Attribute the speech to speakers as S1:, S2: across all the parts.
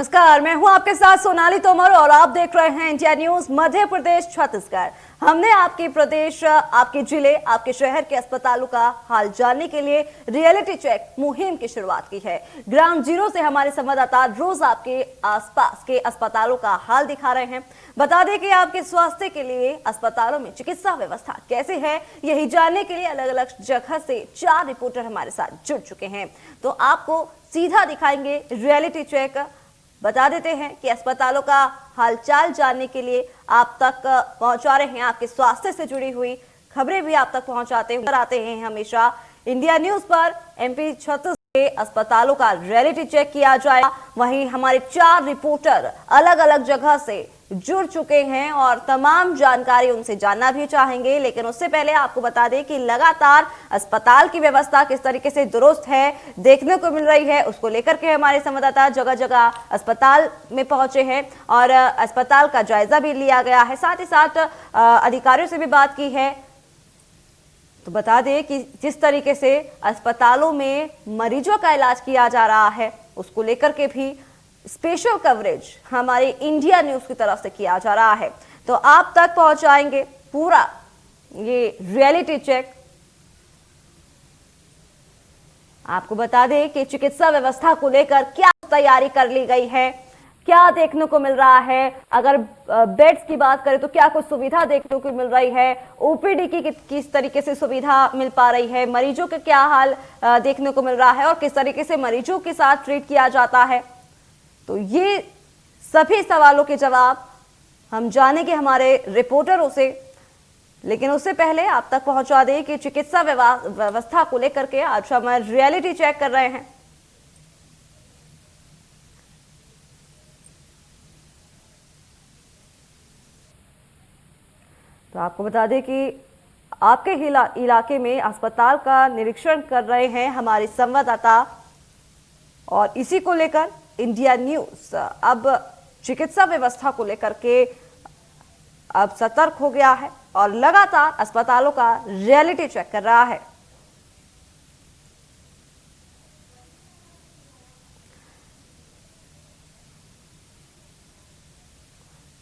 S1: नमस्कार, मैं हूं आपके साथ सोनाली तोमर और आप देख रहे हैं इंडिया न्यूज मध्य प्रदेश छत्तीसगढ़। हमने आपके प्रदेश, आपके जिले, आपके शहर के अस्पतालों का हाल जानने के लिए रियलिटी चेक मुहिम की शुरुआत की है। ग्राउंड जीरो से हमारे संवाददाता रोज आपके आसपास के अस्पतालों का हाल दिखा रहे हैं। बता दें कि आपके स्वास्थ्य के लिए अस्पतालों में चिकित्सा व्यवस्था कैसे है, यही जानने के लिए अलग अलग जगह से 4 रिपोर्टर हमारे साथ जुड़ चुके हैं। तो आपको सीधा दिखाएंगे रियलिटी चेक। बता देते हैं कि अस्पतालों का हालचाल जानने के लिए आप तक पहुंचा रहे हैं, आपके स्वास्थ्य से जुड़ी हुई खबरें भी आप तक पहुंचाते हैं हमेशा इंडिया न्यूज पर। एमपी छत्तीसगढ़ के अस्पतालों का रियलिटी चेक किया जाएगा। वहीं हमारे 4 रिपोर्टर अलग अलग जगह से जुड़ चुके हैं और तमाम जानकारी उनसे जानना भी चाहेंगे। लेकिन उससे पहले आपको बता दें कि लगातार अस्पताल की व्यवस्था किस तरीके से दुरुस्त है, देखने को मिल रही है, उसको लेकर के हमारे संवाददाता जगह जगह अस्पताल में पहुंचे हैं और अस्पताल का जायजा भी लिया गया है। साथ ही साथ अधिकारियों से भी बात की है। तो बता दें कि जिस तरीके से अस्पतालों में मरीजों का इलाज किया जा रहा है, उसको लेकर के भी स्पेशल कवरेज हमारे इंडिया न्यूज की तरफ से किया जा रहा है। तो आप तक पहुंचाएंगे पूरा ये रियलिटी चेक। आपको बता दें कि चिकित्सा व्यवस्था को लेकर क्या तैयारी कर ली गई है, क्या देखने को मिल रहा है। अगर बेड्स की बात करें तो क्या कुछ सुविधा देखने को मिल रही है, ओपीडी की किस तरीके से सुविधा मिल पा रही है, मरीजों के क्या हाल देखने को मिल रहा है और किस तरीके से मरीजों के साथ ट्रीट किया जाता है। तो ये सभी सवालों के जवाब हम जानेंगे हमारे रिपोर्टरों से। लेकिन उससे पहले आप तक पहुंचा दें कि चिकित्सा व्यवस्था को लेकर के आज हम रियलिटी चेक कर रहे हैं। तो आपको बता दें कि आपके इलाके में अस्पताल का निरीक्षण कर रहे हैं हमारे संवाददाता और इसी को लेकर इंडिया न्यूज अब चिकित्सा व्यवस्था को लेकर के अब सतर्क हो गया है और लगातार अस्पतालों का रियलिटी चेक कर रहा है।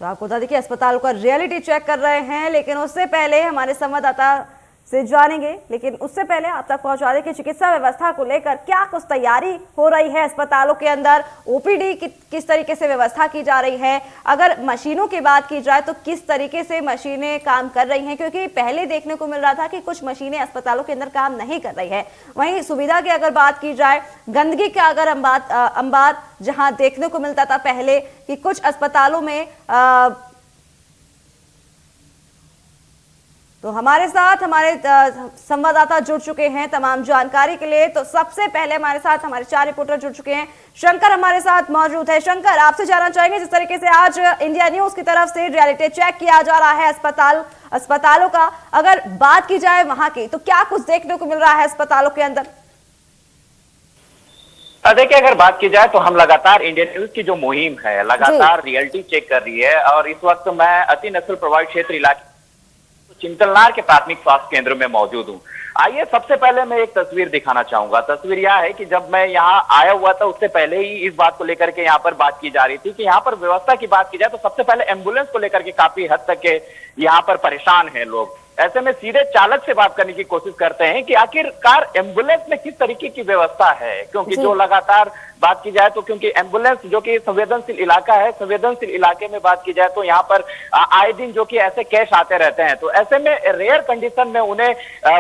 S1: तो आपको बता दें कि अस्पतालों का रियलिटी चेक कर रहे हैं। लेकिन उससे पहले हमारे संवाददाता से जानेंगे, लेकिन उससे पहले आप तक पहुंचा दें कि चिकित्सा व्यवस्था को लेकर क्या कुछ तैयारी हो रही है अस्पतालों के अंदर, ओपीडी किस तरीके से व्यवस्था की जा रही है। अगर मशीनों की बात की जाए तो किस तरीके से मशीनें काम कर रही हैं, क्योंकि पहले देखने को मिल रहा था कि कुछ मशीनें अस्पतालों के अंदर काम नहीं कर रही है। वहीं सुविधा की अगर बात की जाए, गंदगी का अगर अंबात जहां देखने को मिलता था पहले कि कुछ अस्पतालों में तो हमारे साथ हमारे संवाददाता जुड़ चुके हैं तमाम जानकारी के लिए। तो सबसे पहले हमारे साथ हमारे 4 रिपोर्टर जुड़ चुके हैं। शंकर हमारे साथ मौजूद है। शंकर, आपसे जानना चाहेंगे जिस तरीके से आज इंडिया न्यूज की तरफ से रियलिटी चेक किया जा रहा है अस्पतालों का, अगर बात की जाए वहां की तो क्या कुछ देखने को मिल रहा है अस्पतालों के अंदर?
S2: देखिए, अगर बात की जाए तो हम लगातार इंडिया न्यूज की जो मुहिम है लगातार रियलिटी चेक कर रही है और इस वक्त मैं अति नक्सल प्रभावित क्षेत्र इलाके चिंतलनार के प्राथमिक स्वास्थ्य केंद्र में मौजूद हूँ। आइए सबसे पहले मैं एक तस्वीर दिखाना चाहूंगा। तस्वीर यह है कि जब मैं यहाँ आया हुआ था उससे पहले ही इस बात को लेकर के यहाँ पर बात की जा रही थी कि यहाँ पर व्यवस्था की बात की जाए तो सबसे पहले एम्बुलेंस को लेकर के काफी हद तक के यहाँ पर परेशान है लोग। ऐसे में सीधे चालक से बात करने की कोशिश करते हैं कि आखिरकार एम्बुलेंस में किस तरीके की व्यवस्था है, क्योंकि जो लगातार बात की जाए तो क्योंकि एम्बुलेंस जो कि संवेदनशील इलाका है, संवेदनशील इलाके में बात की जाए तो यहाँ पर आए दिन जो कि ऐसे केस आते रहते हैं। तो ऐसे में रेयर कंडीशन में उन्हें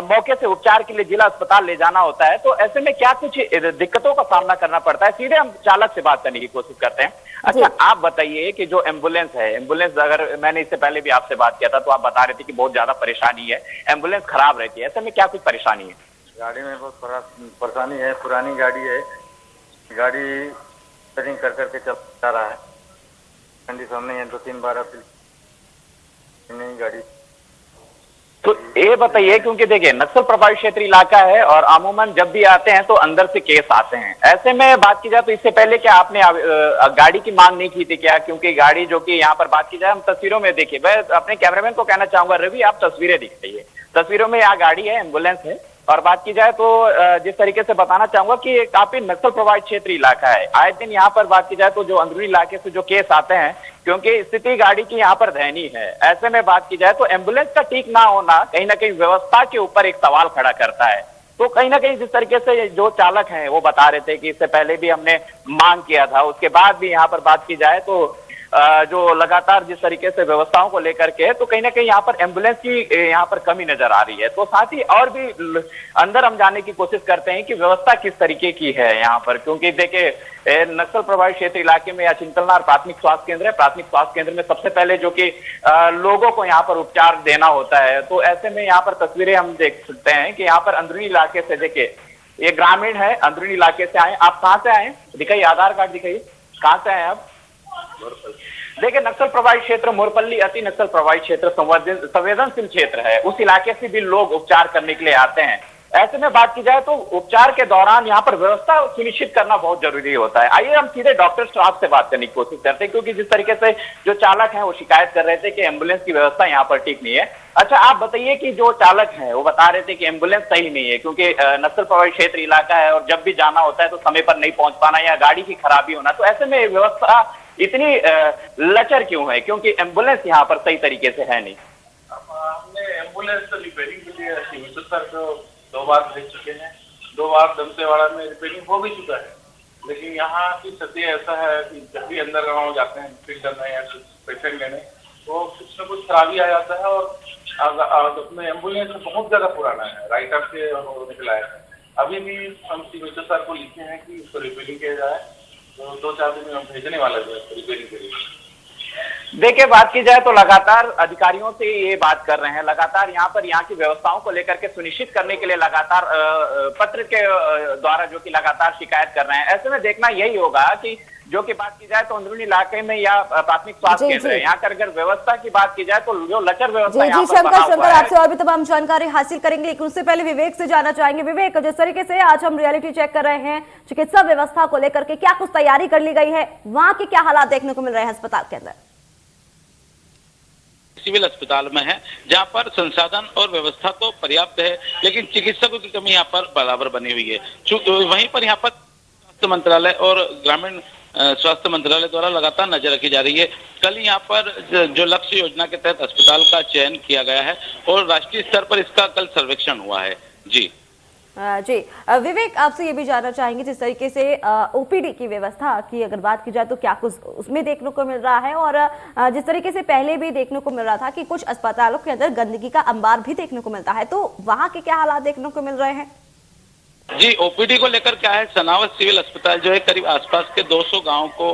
S2: मौके से उपचार के लिए जिला अस्पताल ले जाना होता है। तो ऐसे में क्या कुछ दिक्कतों का सामना करना पड़ता है, सीधे हम चालक से बात करने की कोशिश करते हैं। अच्छा, आप बताइए कि जो एम्बुलेंस है, एम्बुलेंस अगर मैंने इससे पहले भी आपसे बात किया था तो आप बता रहे थे कि बहुत ज्यादा परेशानी है, एम्बुलेंस खराब रहती है, ऐसे में क्या कुछ परेशानी है?
S3: गाड़ी में बहुत परेशानी है, पुरानी गाड़ी है, गाड़ी रिपेयरिंग कर करके चल जा रहा है, कंडीशन नहीं है, 2-3 बार अपनी नई गाड़ी।
S2: तो ये बताइए, क्योंकि देखिए नक्सल प्रभावित क्षेत्र इलाका है और अमूमन जब भी आते हैं तो अंदर से केस आते हैं। ऐसे में बात की जाए तो इससे पहले क्या आपने गाड़ी की मांग नहीं की थी क्या? क्योंकि गाड़ी जो कि यहाँ पर बात की जाए हम तस्वीरों में देखिए, मैं अपने कैमरामैन को कहना चाहूंगा रवि आप तस्वीरें दिखाइए। तस्वीरों में यहाँ गाड़ी है, एम्बुलेंस है और बात की जाए तो जिस तरीके से बताना चाहूंगा कि ये काफी नक्सल प्रभावित क्षेत्र इलाका है। आए दिन यहाँ पर बात की जाए तो जो अंदरूनी इलाके से जो केस आते हैं, क्योंकि स्थिति गाड़ी की यहाँ पर दयनीय है, ऐसे में बात की जाए तो एम्बुलेंस का ठीक ना होना कहीं ना कहीं व्यवस्था के ऊपर एक सवाल खड़ा करता है। तो कहीं ना कहीं जिस तरीके से जो चालक हैं वो बता रहे थे कि इससे पहले भी हमने मांग किया था, उसके बाद भी यहाँ पर बात की जाए तो जो लगातार जिस तरीके से व्यवस्थाओं को लेकर के, तो कहीं ना कहीं यहाँ पर एम्बुलेंस की यहाँ पर कमी नजर आ रही है। तो साथ ही और भी अंदर हम जाने की कोशिश करते हैं कि व्यवस्था किस तरीके की है यहाँ पर, क्योंकि देखिए नक्सल प्रभावित क्षेत्र इलाके में या चिंतलनार प्राथमिक स्वास्थ्य केंद्र है। प्राथमिक स्वास्थ्य केंद्र में सबसे पहले जो कि लोगों को यहाँ पर उपचार देना होता है, तो ऐसे में यहाँ पर तस्वीरें हम देख सकते हैं कि यहाँ पर अंदरूनी इलाके से, देखिए ये ग्रामीण है, अंदरूनी इलाके से आए। आप कहाँ से आए दिखाइए, आधार कार्ड दिखाइए, कहाँ से आए आप? देखिए नक्सल प्रभावित क्षेत्र मोरपल्ली अति नक्सल प्रभावित क्षेत्र संवेदनशील क्षेत्र है। उस इलाके से भी लोग उपचार करने के लिए आते हैं। ऐसे में बात की जाए तो उपचार के दौरान यहाँ पर व्यवस्था सुनिश्चित करना बहुत जरूरी होता है। आइए हम सीधे डॉक्टर साहब से बात करने की कोशिश करते हैं, क्योंकि जिस तरीके से जो चालक हैं वो शिकायत कर रहे थे कि एम्बुलेंस की व्यवस्था यहाँ पर ठीक नहीं है। अच्छा आप बताइए कि जो चालक हैं वो बता रहे थे कि एम्बुलेंस सही नहीं है, क्योंकि नक्सल प्रभावित क्षेत्र इलाका है और जब भी जाना होता है तो समय पर नहीं पहुंच पाना या गाड़ी की खराबी होना, तो ऐसे में व्यवस्था इतनी लचर क्यों है, क्योंकि एम्बुलेंस यहाँ पर सही तरीके से है नहीं।
S4: हमने एम्बुलेंस रिपेयरिंग के लिए सिविल सर को 2 बार भेज चुके हैं, 2 बार दंतेवाड़ा में रिपेयरिंग हो भी चुका है, लेकिन यहाँ की स्थिति ऐसा है कि जब भी अंदर गाँव जाते हैं फिर करना या कुछ पेशेंट लेने, तो कुछ न कुछ खराबी आ जाता है। और अपने एम्बुलेंस बहुत ज्यादा पुराना है, राइटर से निकला है। अभी भी हम सिविल सर को लिखे हैं कि उसको रिपेयरिंग किया जाए, तो 2-4 दिन में हम भेजने वाले थे रिपेयरिंग के लिए।
S2: देखिए बात की जाए तो लगातार अधिकारियों से ये बात कर रहे हैं, लगातार यहाँ की व्यवस्थाओं को लेकर के सुनिश्चित करने के लिए लगातार पत्र के द्वारा जो कि लगातार शिकायत कर रहे हैं। ऐसे में देखना यही होगा कि जो कि बात की जाए तो अंदरूनी इलाके में या प्राथमिक स्वास्थ्य केंद्र है, यहाँ कर अगर व्यवस्था की बात की जाए तो जो लचर व्यवस्था यहाँ पर बना हुआ है।
S1: आपसे और भी तमाम जानकारी हासिल करेंगे, लेकिन उससे पहले विवेक से जानना चाहेंगे। विवेक, जिस तरीके से आज हम रियलिटी चेक कर रहे हैं चिकित्सा व्यवस्था को लेकर के, क्या कुछ तैयारी कर ली गई है, वहां के क्या हालात देखने को मिल रहे हैं अस्पताल के अंदर?
S5: सिविल अस्पताल में है जहां पर संसाधन और व्यवस्था तो पर्याप्त है, लेकिन चिकित्सकों की कमी यहाँ पर बराबर बनी हुई है। वहीं पर यहाँ पर स्वास्थ्य मंत्रालय और ग्रामीण स्वास्थ्य मंत्रालय द्वारा लगातार नजर रखी जा रही है। कल यहाँ पर जो लक्ष्य योजना के तहत अस्पताल का चयन किया गया है और राष्ट्रीय स्तर पर इसका कल सर्वेक्षण हुआ है। जी
S1: विवेक, आपसे ये भी जानना चाहेंगे जिस तरीके से ओपीडी की व्यवस्था की अगर बात की जाए तो क्या कुछ उसमें देखने को मिल रहा है, और जिस तरीके से पहले भी देखने को मिल रहा था कि कुछ अस्पतालों के अंदर गंदगी का अंबार भी देखने को मिलता है, तो वहां के क्या हालात देखने को मिल रहे हैं?
S5: जी, ओपीडी को लेकर क्या है, सनावत सिविल अस्पताल जो है करीब आसपास के 200 गांव को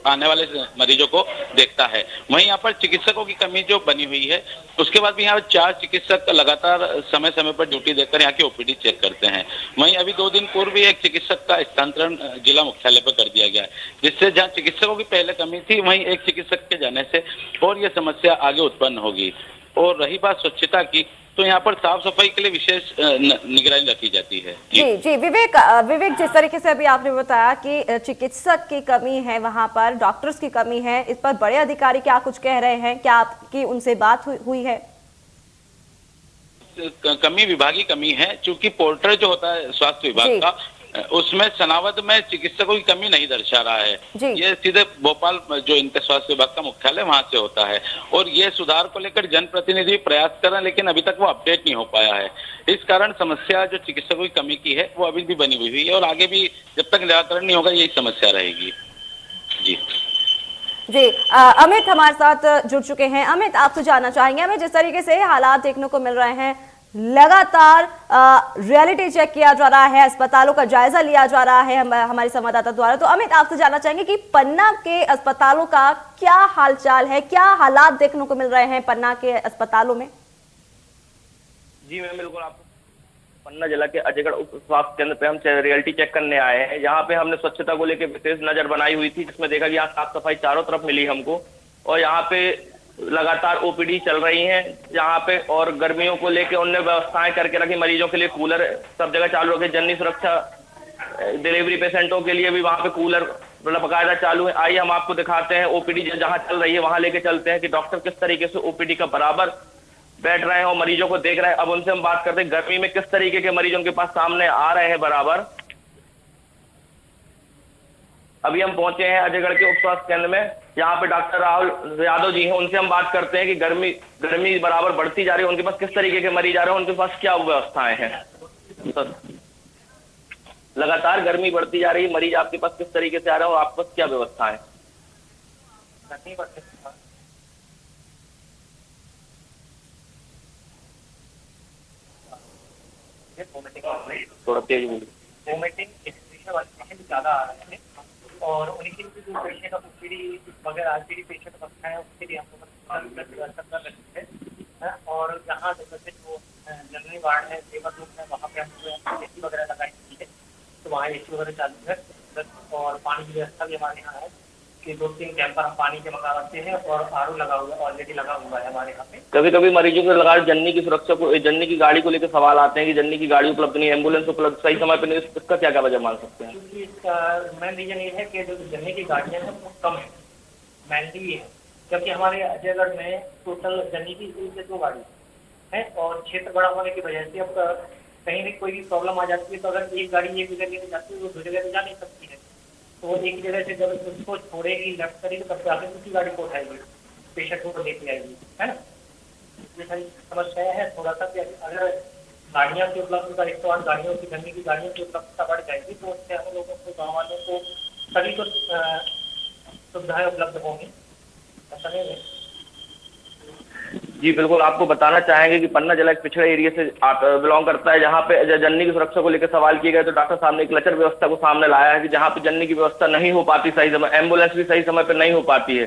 S5: आने वाले मरीजों को देखता है। वहीं यहाँ पर चिकित्सकों की कमी जो बनी हुई है, उसके बाद भी यहाँ 4 चिकित्सक लगातार समय समय पर ड्यूटी देकर यहाँ की ओपीडी चेक करते हैं। वहीं अभी 2 दिन पूर्व भी एक चिकित्सक का स्थानांतरण जिला मुख्यालय पर कर दिया गया है, जिससे जहाँ चिकित्सकों की पहले कमी थी वहीं एक चिकित्सक के जाने से और ये समस्या आगे उत्पन्न होगी। और रही बात स्वच्छता की, तो यहाँ पर साफ सफाई के लिए विशेष निगरानी रखी जाती है।
S1: जी विवेक, जिस तरीके से अभी आपने बताया कि चिकित्सक की कमी है, वहां पर डॉक्टर्स की कमी है, इस पर बड़े अधिकारी क्या कुछ कह रहे हैं, क्या आपकी उनसे बात हुई है?
S5: कमी विभागीय कमी है, चूंकि पोर्टल जो होता है स्वास्थ्य विभाग का, उसमें सनावद में चिकित्सकों की कमी नहीं दर्शा रहा है। ये सीधे भोपाल जो इनके स्वास्थ्य विभाग का मुख्यालय वहां से होता है, और ये सुधार को लेकर जनप्रतिनिधि प्रयास कर रहे हैं, लेकिन अभी तक वो अपडेट नहीं हो पाया है। इस कारण समस्या जो चिकित्सकों की कमी की है वो अभी भी बनी हुई है, और आगे भी जब तक निराकरण नहीं होगा यही समस्या रहेगी।
S1: जी अमित हमारे साथ जुड़ चुके हैं। अमित, आपसे जानना चाहेंगे, हमें जिस तरीके से हालात देखने को मिल रहे हैं, लगातार रियलिटी चेक किया जा रहा है, अस्पतालों का जायजा लिया जा रहा है हमारे संवाददाता द्वारा, तो अमित आपसे जानना चाहेंगे कि पन्ना के अस्पतालों का क्या हालचाल है, क्या हालात देखने को मिल रहे हैं पन्ना के अस्पतालों में?
S6: जी मैम, बिल्कुल। आपको पन्ना जिला के अजयगढ़ उप स्वास्थ्य केंद्र पे हम रियलिटी चेक करने आए हैं। यहाँ पे हमने स्वच्छता को लेकर विशेष नजर बनाई हुई थी, जिसमें देखा कि यहाँ साफ सफाई चारों तरफ मिली हमको, और यहाँ पे लगातार ओपीडी चल रही हैं जहाँ पे, और गर्मियों को लेके उनने व्यवस्थाएं करके रखी, मरीजों के लिए कूलर सब जगह चालू रखे, जननी सुरक्षा डिलीवरी पेशेंटों के लिए भी वहाँ पे कूलर मतलब बाकायदा चालू है। आइए हम आपको दिखाते हैं ओपीडी जहाँ चल रही है, वहां लेके चलते हैं कि डॉक्टर किस तरीके से ओपीडी का बराबर बैठ रहे हैं और मरीजों को देख रहे हैं। अब उनसे हम बात करते हैं गर्मी में किस तरीके के मरीज उनके पास सामने आ रहे हैं बराबर। अभी हम पहुंचे हैं अजयगढ़ के उप स्वास्थ्य केंद्र में, यहाँ पे डॉक्टर राहुल यादव जी हैं। उनसे हम बात करते हैं कि गर्मी बराबर बढ़ती जा रही है, उनके पास किस तरीके के मरीज आ रहे हैं, उनके पास क्या व्यवस्थाएं हैं। लगातार गर्मी बढ़ती जा रही है, मरीज आपके पास किस तरीके से आ रहे हैं और आपके पास क्या व्यवस्था है। थोड़ा तेज बोलिए।
S7: वोमिटिंग वाले पेशेंट ज्यादा आ रहे हैं और उन्हीं की जो पेशेंट ओपीडी वगैरह आरपीडी पेशेंट रखा है उसके लिए हम लोग व्यवस्था कर रहे हैं। और जहाँ जैसे जो जनरल वार्ड है, सेवा रूम है, वहाँ पे हम एसी वगैरह लगाई हुई है, तो वहाँ एसी वगैरह चालू है। और पानी की व्यवस्था भी हमारे यहाँ है कि 2-3 कैंपर हम पानी के मंगा रखते हैं और आरओ लगा हुआ ऑलरेडी लगा हुआ है हमारे यहाँ पे।
S6: कभी कभी मरीजों को लगा जननी की सुरक्षा को, जननी की गाड़ी को लेकर सवाल आते हैं कि जननी की गाड़ी उपलब्ध नहीं, एम्बुलेंस उपलब्ध सही समय पर नहीं, इसका क्या क्या वजह मान सकते हैं।
S7: क्योंकि इसका मेन रीजन ये है कि जो जननी की गाड़ियाँ हैं वो कम है, मेनली ये है क्योंकि हमारे अजयगढ़ में टोटल जननी की 2 गाड़ी है और क्षेत्र बड़ा होने की वजह से अब कहीं भी कोई भी प्रॉब्लम आ जाती है तो अगर एक गाड़ी एक जगह लेके जाती है वो दूसरी जगह जा नहीं सकती है, तो वो एक जगह से जब उसको छोड़ेगी लेफ्ट करेगी तब जाके दूसरी गाड़ी को उठाएगी, पेशेंट को लेके आएगी, है ना। ये सारी समस्या है थोड़ा सा कि अगर गाड़ियाँ की उपलब्धता 108 गाड़ियों की जननी की गाड़ियों की उपलब्धता बढ़ जाएगी तो उससे हम लोगों को, गाँव वालों को सभी को सुविधाएं उपलब्ध होंगी, ऐसा नहीं है।
S6: जी बिल्कुल, आपको बताना चाहेंगे कि पन्ना जिला एक पिछड़े एरिया से आप बिलोंग करता है, जहाँ पे जननी की सुरक्षा को लेकर सवाल किए गए तो डॉक्टर साहब ने एक क्लचर व्यवस्था को सामने लाया है कि जहाँ पे जननी की व्यवस्था नहीं हो पाती सही समय, एम्बुलेंस भी सही समय पर नहीं हो पाती है,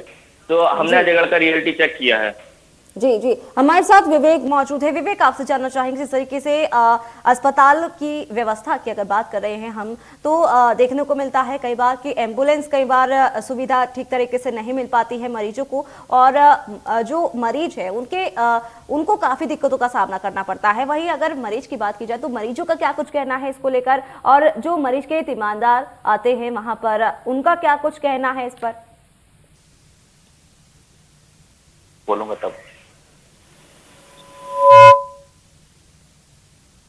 S6: तो हमने अजयगढ़ का रियलिटी चेक किया है।
S1: जी जी, हमारे साथ विवेक मौजूद है। विवेक, आपसे जानना चाहेंगे जिस तरीके से अस्पताल की व्यवस्था की अगर बात कर रहे हैं हम, तो देखने को मिलता है कई बार कि एम्बुलेंस कई बार सुविधा ठीक तरीके से नहीं मिल पाती है मरीजों को, और जो मरीज है उनको काफी दिक्कतों का सामना करना पड़ता है। वहीं अगर मरीज की बात की जाए तो मरीजों का क्या कुछ कहना है इसको लेकर, और जो मरीज के तीमानदार आते हैं वहां पर उनका क्या कुछ कहना है इस पर?
S2: बोलूंगा तब।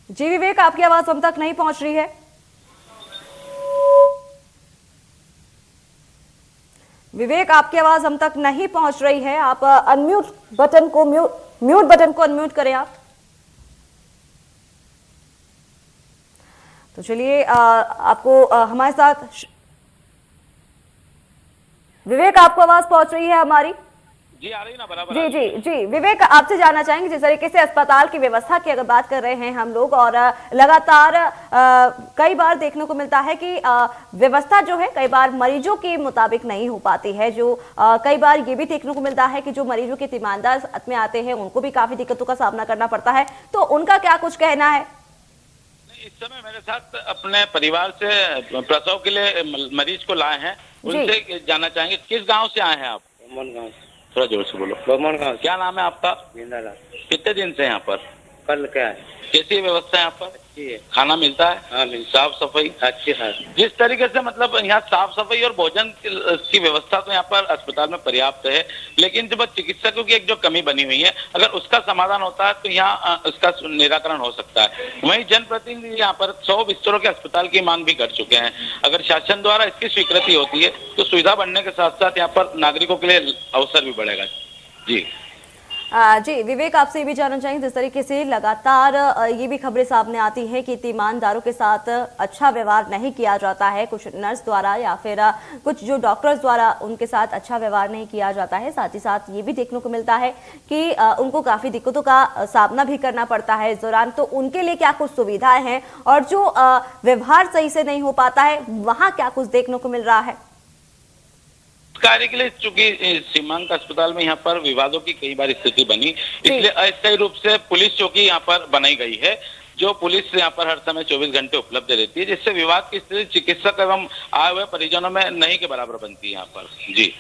S1: जी विवेक, आपकी आवाज हम तक नहीं पहुंच रही है। विवेक, आपकी आवाज हम तक नहीं पहुंच रही है। आप अनम्यूट बटन को म्यूट बटन को अनम्यूट करें आप। तो चलिए, आपको हमारे साथ विवेक, आपको आवाज पहुंच रही है हमारी?
S5: जी आ रही ना बराबर।
S1: जी जी जी, विवेक, आपसे जानना चाहेंगे जिस तरीके से अस्पताल की व्यवस्था की अगर बात कर रहे हैं हम लोग, और लगातार कई बार देखने को मिलता है कि व्यवस्था जो है कई बार मरीजों के मुताबिक नहीं हो पाती है। जो कई बार ये भी देखने को मिलता है कि जो मरीजों के तीमानदार साथ में आते हैं उनको भी काफी दिक्कतों का सामना करना पड़ता है, तो उनका क्या कुछ कहना है?
S5: इस समय मेरे साथ अपने परिवार से प्रसव के लिए मरीज को लाए हैं, उनसे जानना चाहेंगे किस गाँव से आए हैं आप?
S3: गाँव,
S5: थोड़ा जोर से बोलो।
S3: बमन गाँव।
S5: क्या नाम है आपका?
S3: जिंदालाल।
S5: कितने दिन से यहाँ पर?
S3: कल क्या है?
S5: कैसी व्यवस्था है यहाँ पर?
S3: अच्छी है।
S5: खाना मिलता है?
S3: हाँ मिलता।
S5: साफ सफाई
S3: अच्छी है।
S5: जिस तरीके से मतलब यहाँ साफ सफाई और भोजन की व्यवस्था तो यहाँ पर अस्पताल में पर्याप्त है, लेकिन जब चिकित्सकों की एक जो कमी बनी हुई है, अगर उसका समाधान होता है तो यहाँ उसका निराकरण हो सकता है। वहीं जनप्रतिनिधि यहाँ पर 100 बिस्तरों के अस्पताल की मांग भी कर चुके हैं। अगर शासन द्वारा इसकी स्वीकृति होती है तो सुविधा बढ़ने के साथ साथ यहाँ पर नागरिकों के लिए अवसर भी बढ़ेगा। जी
S1: जी विवेक, आपसे ये भी जानना चाहेंगे जिस तरीके से लगातार ये भी खबरें सामने आती हैं कि तीमानदारों के साथ अच्छा व्यवहार नहीं किया जाता है, कुछ नर्स द्वारा या फिर कुछ जो डॉक्टर्स द्वारा उनके साथ अच्छा व्यवहार नहीं किया जाता है। साथ ही साथ ये भी देखने को मिलता है कि उनको काफी दिक्कतों का सामना भी करना पड़ता है इस दौरान, तो उनके लिए क्या कुछ सुविधाएं हैं, और जो व्यवहार सही से नहीं हो पाता है वहां क्या कुछ देखने को मिल रहा है?
S5: कार्य के लिए चूंकि सीमांत अस्पताल में यहाँ पर विवादों की कई बार स्थिति बनी, इसलिए अस्थायी रूप से पुलिस चौकी यहाँ पर बनाई गई है, जो पुलिस यहाँ पर हर समय 24 घंटे उपलब्ध रहती है, जिससे विवाद की स्थिति चिकित्सक एवं आए हुए परिजनों में नहीं के बराबर बनती है यहाँ पर। जी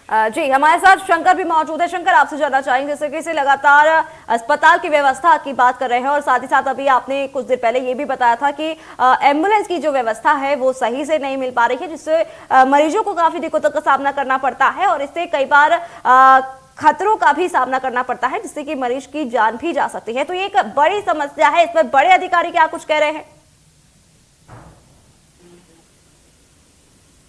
S1: जी, हमारे साथ शंकर भी मौजूद है। शंकर, आपसे जानना चाहेंगे जैसे कि से लगातार अस्पताल की व्यवस्था की बात कर रहे हैं, और साथ ही साथ अभी आपने कुछ देर पहले ये भी बताया था कि एम्बुलेंस की जो व्यवस्था है वो सही से नहीं मिल पा रही है, जिससे मरीजों को काफी दिक्कतों का सामना करना पड़ता है, और इससे कई बार खतरों का भी सामना करना पड़ता है, जिससे कि मरीज की जान भी जा सकती है। तो ये एक बड़ी समस्या है। इस पर बड़े अधिकारी क्या कुछ कह रहे हैं?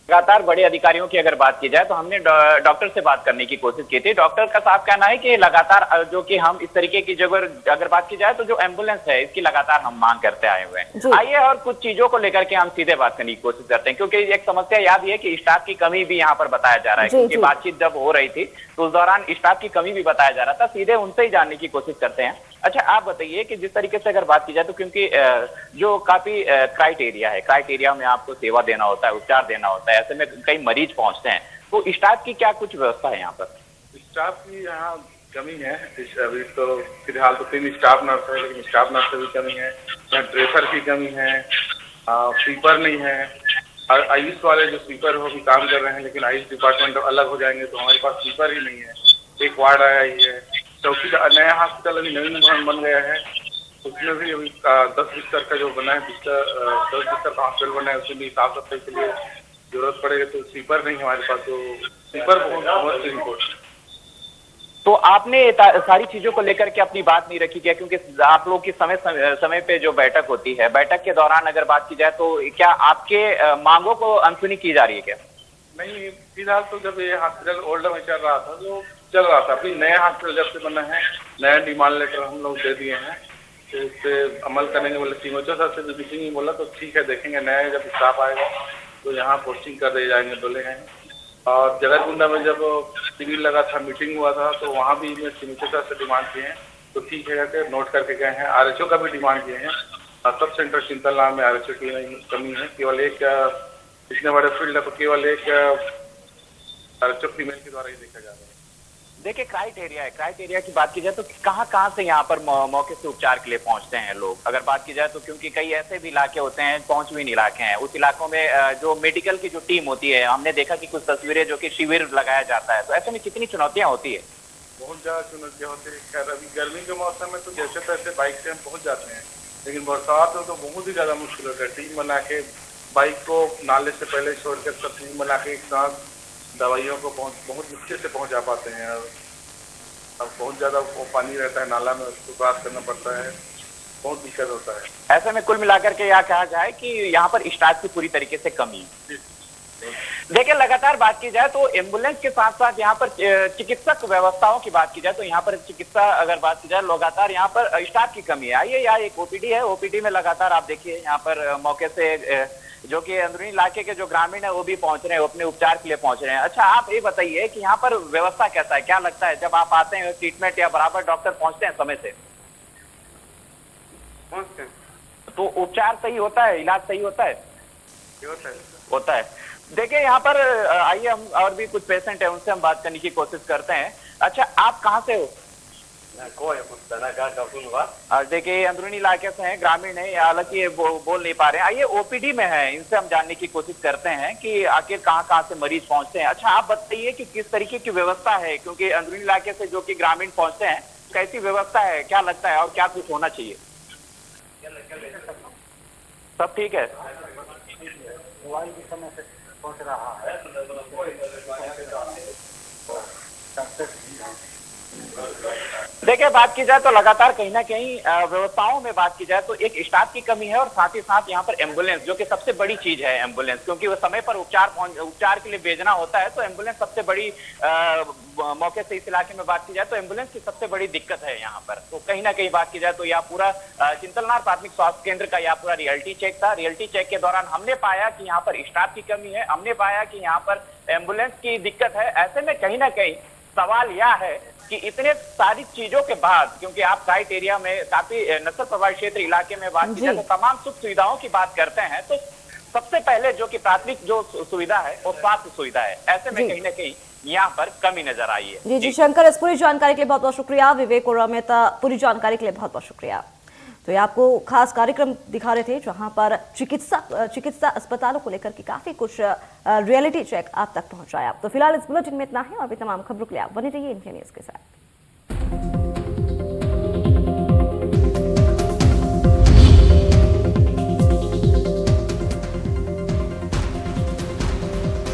S2: लगातार बड़े अधिकारियों की अगर बात की जाए तो हमने डॉक्टर से बात करने की कोशिश की थी। डॉक्टर का साफ कहना है कि लगातार जो कि हम इस तरीके की जगह अगर बात की जाए तो जो एम्बुलेंस है इसकी लगातार हम मांग करते आए हुए हैं। आइए और कुछ चीजों को लेकर के हम सीधे बात करने की कोशिश करते हैं, क्योंकि एक समस्या याद है कि स्टाफ की कमी भी यहाँ पर बताया जा रहा है। क्योंकि बातचीत जब हो रही थी तो उस दौरान स्टाफ की कमी भी बताया जा रहा था। सीधे उनसे ही जानने की कोशिश करते हैं। अच्छा, आप बताइए कि जिस तरीके से अगर बात की जाए तो क्योंकि जो काफी क्राइटेरिया है, क्राइटेरिया में आपको सेवा देना होता है, उपचार देना होता है, ऐसे में कई मरीज पहुंचते हैं, तो स्टाफ की क्या कुछ व्यवस्था है यहाँ पर?
S4: स्टाफ की यहाँ कमी है। अभी तो फिलहाल तो 3 स्टाफ नर्स है, लेकिन स्टाफ नर्स की कमी है। यहाँ ड्रेसर की कमी है, स्वीपर नहीं है। आयुष वाले जो स्वीपर हो भी काम कर रहे हैं, लेकिन आयुष डिपार्टमेंट अलग हो जाएंगे तो हमारे पास स्वीपर ही नहीं है। एक वार्ड आया ही है। चौकी नया हॉस्पिटल अभी नवीन बन गया है, उसमें भी अभी 10 बिस्तर का जो बना है, 10 बिस्तर का हॉस्पिटल बना है, उसमें भी साफ सफाई के लिए जरूरत पड़ेगी। तो स्वीपर नहीं हमारे पास, तो स्वीपर बहुत इम्पोर्टेंट।
S2: तो आपने सारी चीजों को लेकर के अपनी बात नहीं रखी क्या? क्योंकि आप लोग की समय पे जो बैठक होती है, बैठक के दौरान अगर बात की जाए तो क्या आपके मांगों को अनसुनी की जा रही है क्या?
S4: नहीं, फिलहाल तो जब ये हॉस्पिटल ओल्ड में चल रहा था तो चल रहा था। अभी नया हॉस्पिटल जब से बना है, नया डिमांड लेटर हम लोग दे दिए हैं, तो उस पर अमल करेंगे। बोले सीमोचो सर से भी मीटिंग में बोला तो ठीक है, देखेंगे नया जब स्टाफ आएगा तो यहाँ पोस्टिंग कर दिए जाएंगे बोले हैं। और जगरकुंडा में जब सिविल लगा था, मीटिंग हुआ था, तो वहाँ भी सीमोचो सर से डिमांड किए हैं, तो ठीक है करके नोट करके गए हैं। RHO का भी डिमांड किए हैं। सब सेंटर चिंतलनार में RHO की कमी है। केवल एक इतने बड़े फील्ड है तो केवल एक RHO फीमेल के द्वारा ही देखा जा रहा है।
S2: देखिए, क्राइटेरिया की बात की जाए तो कहाँ से यहाँ पर मौके से उपचार के लिए पहुंचते हैं लोग? अगर बात की जाए तो क्योंकि कई ऐसे भी इलाके होते हैं, पहुंच भी नहीं इलाके हैं, उस इलाकों में जो मेडिकल की जो टीम होती है, हमने देखा कि कुछ तस्वीरें जो कि शिविर लगाया जाता है, तो ऐसे में कितनी चुनौतियां होती है?
S4: बहुत ज्यादा चुनौतियां होती है। खैर अभी गर्मी के मौसम में तो जैसे तैसे बाइक से हम पहुंच जाते हैं, लेकिन बरसात में तो बहुत ही ज्यादा मुश्किल होता है। टीम बना के बाइक को नाले से पहले छोड़ कर सब टीम बना के एक साथ दवाइयों को बहुत मुश्किल से पहुंचा पाते हैं। अब बहुत ज्यादा वो पानी रहता है नाला में, उसको क्रॉस करना पड़ता है, बहुत दिक्कत होता है।
S2: ऐसे में कुल मिलाकर के यह कहा जाए कि यहाँ पर स्टाफ की पूरी तरीके से कमी है। देखिए, लगातार बात की जाए तो एम्बुलेंस के साथ साथ यहाँ पर चिकित्सक व्यवस्थाओं की बात की जाए तो यहाँ पर चिकित्सा अगर बात की जाए, लगातार यहाँ पर स्टाफ की कमी है। आइए, यहाँ एक OPD है, OPD में लगातार आप देखिए यहाँ पर मौके से जो कि अंदरूनी इलाके के जो ग्रामीण है वो भी पहुंच रहे हैं, अपने उपचार के लिए पहुंच रहे हैं। अच्छा, आप ये बताइए कि यहाँ पर व्यवस्था कैसा है? क्या लगता है जब आप आते हैं ट्रीटमेंट या बराबर डॉक्टर पहुंचते हैं समय से?
S4: पहुंचते हैं
S2: तो उपचार सही होता है, इलाज सही होता है? होता है। देखिए, यहाँ पर आइए हम और भी कुछ पेशेंट है, उनसे हम बात करने की कोशिश करते हैं। अच्छा, आप कहाँ से हो? देखिए, अंदरूनी इलाके से हैं, ग्रामीण है, हालांकि ये बोल नहीं पा रहे हैं। आइए OPD में है, इनसे हम जानने की कोशिश करते हैं कि आखिर कहाँ से मरीज पहुंचते हैं। अच्छा, आप बताइए कि किस तरीके की व्यवस्था है, क्योंकि अंदरूनी इलाके से जो कि ग्रामीण पहुंचते हैं, कैसी व्यवस्था है, क्या लगता है और क्या कुछ होना चाहिए? सब ठीक है?
S3: पहुंच रहा है।
S2: देखिए, बात की जाए तो लगातार कहीं ना कहीं व्यवस्थाओं में बात की जाए तो एक स्टाफ की कमी है, और साथ ही साथ यहाँ पर एम्बुलेंस, जो कि सबसे बड़ी चीज है एम्बुलेंस, क्योंकि वो समय पर उपचार के लिए भेजना होता है, तो एम्बुलेंस सबसे बड़ी मौके से इस इलाके में बात की जाए तो एम्बुलेंस की सबसे बड़ी दिक्कत है यहाँ पर। तो कहीं ना कहीं बात की जाए तो यह पूरा चिंतलनार प्राथमिक स्वास्थ्य केंद्र का यह पूरा रियलिटी चेक था। रियलिटी चेक के दौरान हमने पाया कि यहाँ पर स्टाफ की कमी है, हमने पाया कि यहाँ पर एम्बुलेंस की दिक्कत है। ऐसे में कहीं ना कहीं सवाल यह है कि इतने सारी चीजों के बाद, क्योंकि आप एरिया में काफी नक्सल प्रभावित क्षेत्र इलाके में बात की जाए तो तमाम सुख सुविधाओं की बात करते हैं, तो सबसे पहले जो कि प्राथमिक जो सुविधा है वो स्वास्थ्य सुविधा है। ऐसे में कहीं ना कहीं यहाँ पर कमी नजर आई है।
S1: जी शंकर, इस पूरी जानकारी के लिए बहुत बहुत शुक्रिया। विवेक और मेहता, पूरी जानकारी के लिए बहुत बहुत शुक्रिया। तो ये आपको खास कार्यक्रम दिखा रहे थे जहां पर चिकित्सा अस्पतालों को लेकर के काफी कुछ रियलिटी चेक आप तक पहुंचाया। तो फिलहाल इस बुलेटिन में इतना ही, और भी तमाम खबरों के लिए आप बने रहिए इंडिया न्यूज के साथ।